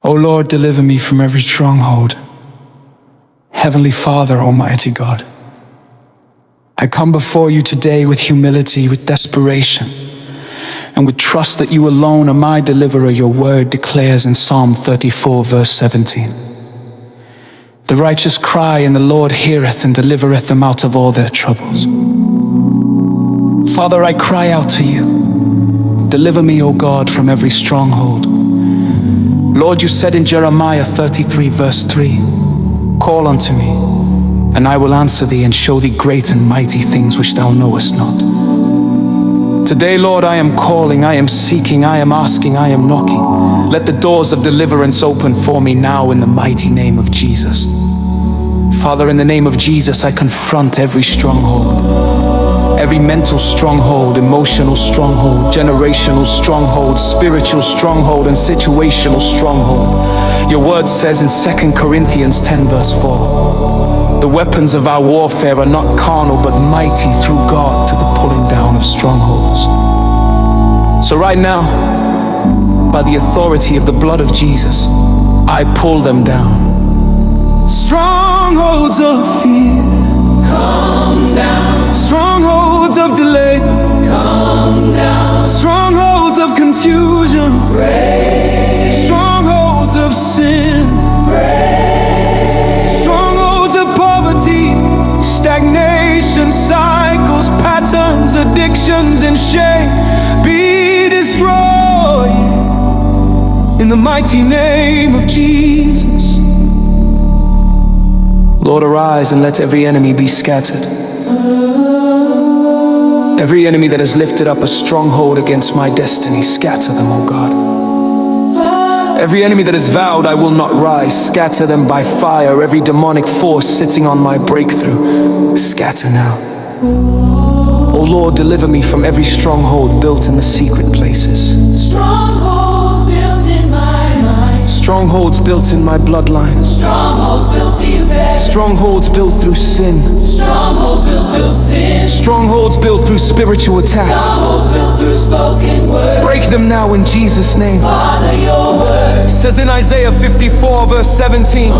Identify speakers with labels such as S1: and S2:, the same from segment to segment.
S1: O Lord, deliver me from every stronghold. Heavenly Father, Almighty God, I come before you today with humility, with desperation, and with trust that you alone are my deliverer. Your word declares in Psalm 34, verse 17. The righteous cry, and the Lord heareth and delivereth them out of all their troubles. Father, I cry out to you. Deliver me, O God, from every stronghold. Lord, you said in Jeremiah 33, verse 3, call unto me, and I will answer thee and show thee great and mighty things which thou knowest not. Today, Lord, I am calling, I am seeking, I am asking, I am knocking. Let the doors of deliverance open for me now in the mighty name of Jesus. Father, in the name of Jesus, I confront every stronghold, every mental stronghold, emotional stronghold, generational stronghold, spiritual stronghold, and situational stronghold. Your word says in 2 Corinthians 10, verse 4, the weapons of our warfare are not carnal, but mighty through God to the pulling down of strongholds. So right now, by the authority of the blood of Jesus, I pull them down. Strongholds of fear, come down. Strongholds of delay, come down. Strongholds of confusion, break. Strongholds of sin, break. Strongholds of poverty, stagnation, cycles, patterns, addictions, and shame, be destroyed in the mighty name of Jesus. Lord, arise and let every enemy be scattered. Every enemy that has lifted up a stronghold against my destiny, scatter them, O God. Every enemy that has vowed I will not rise, scatter them by fire. Every demonic force sitting on my breakthrough, scatter now. O Lord, deliver me from every stronghold built in the secret places.
S2: Strongholds built in my mind.
S1: Strongholds built in my bloodline.
S2: Strongholds built through bed.
S1: Strongholds built through sin.
S2: Strongholds built through sin.
S1: Strongholds built through spiritual attacks.
S2: Strongholds built through spoken word.
S1: Break them now in Jesus' name.
S2: Father, your word.
S1: It says in Isaiah 54, verse 17,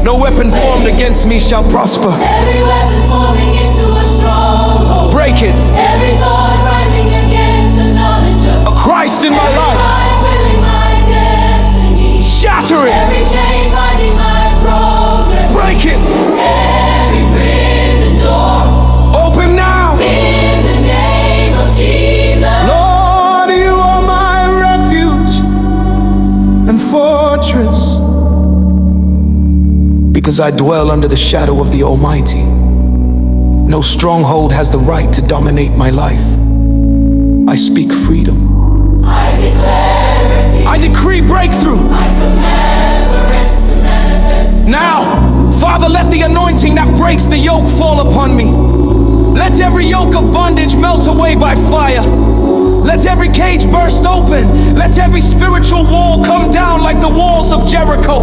S2: No weapon formed against
S1: me shall prosper.
S2: Every weapon forming into a stronghold.
S1: Break it.
S2: Every thought rising against the knowledge of
S1: Christ in my life.
S2: willing my destiny.
S1: Shatter it.
S2: Every chain binding my progress.
S1: Break it.
S2: Every prison door.
S1: Open now.
S2: In the name of Jesus.
S1: Lord, you are my refuge and fortress, because I dwell under the shadow of the Almighty. No stronghold has the right to dominate my life. I speak freedom.
S2: I declare
S1: I decree breakthrough.
S2: I command the rest to manifest.
S1: Now, Father, let the anointing that breaks the yoke fall upon me. Let every yoke of bondage melt away by fire. Let every cage burst open. Let every spiritual wall come down like the walls of Jericho.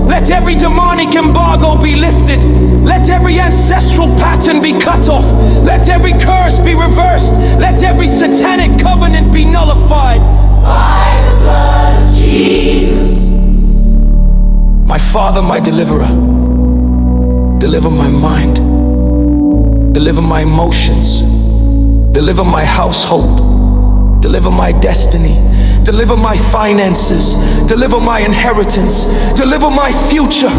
S1: Let every demonic embargo be lifted. Let every ancestral pattern be cut off. Let every curse be reversed. Let every satanic covenant be nullified.
S2: By the blood of Jesus.
S1: My Father, my deliverer, deliver my mind. Deliver my emotions. Deliver my household. Deliver my destiny. Deliver my finances. Deliver my inheritance. Deliver my future.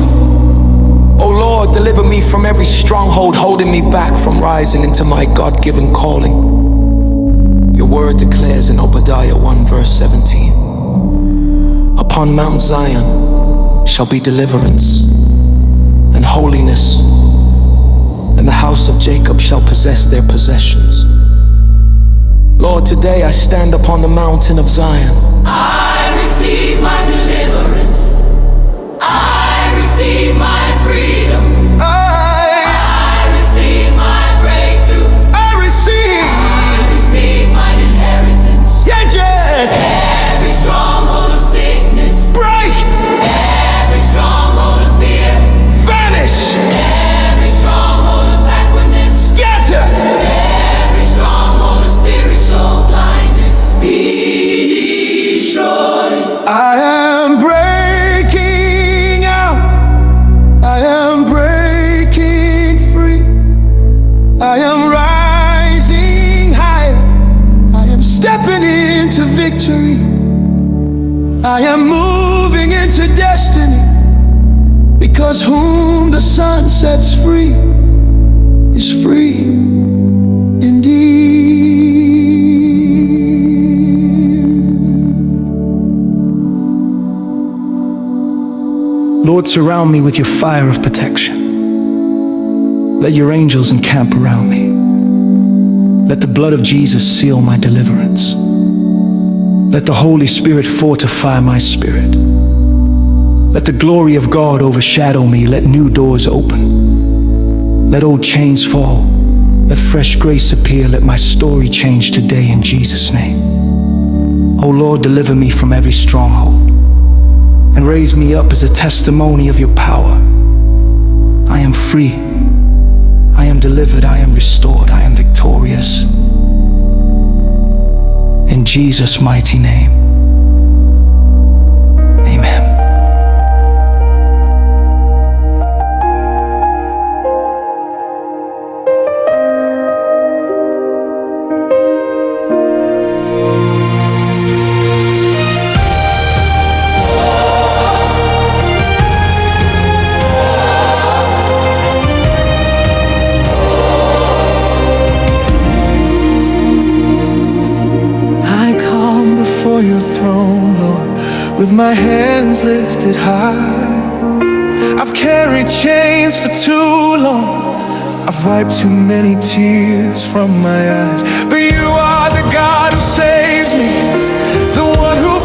S1: Oh Lord, deliver me from every stronghold holding me back from rising into my God-given calling. Your word declares in Obadiah 1 verse 17, upon Mount Zion shall be deliverance and holiness, and the house of Jacob shall possess their possessions. Lord, today I stand upon the mountain of Zion.
S2: I receive my deliverance. I receive my freedom. I receive my breakthrough. I receive my inheritance. Every stronghold of sickness,
S1: Break!
S2: every stronghold of fear,
S1: Vanish!
S2: every stronghold of backwardness,
S1: Scatter!
S2: every stronghold of spiritual blindness, be destroyed.
S3: I am moving into destiny, because whom the Son sets free is free indeed. Lord, surround me with your fire of protection. Let your angels encamp around me. Let the blood of Jesus seal my deliverance. Let the Holy Spirit fortify my spirit. Let the glory of God overshadow me. Let new doors open. Let old chains fall. Let fresh grace appear. Let my story change today in Jesus' name. Oh Lord, deliver me from every stronghold and raise me up as a testimony of your power. I am free. I am delivered. I am restored. I am victorious. In Jesus' mighty name, amen. Before your throne, Lord, with my hands lifted high. I've carried chains for too long. I've wiped too many tears from my eyes. But you are the God who saves me, the one who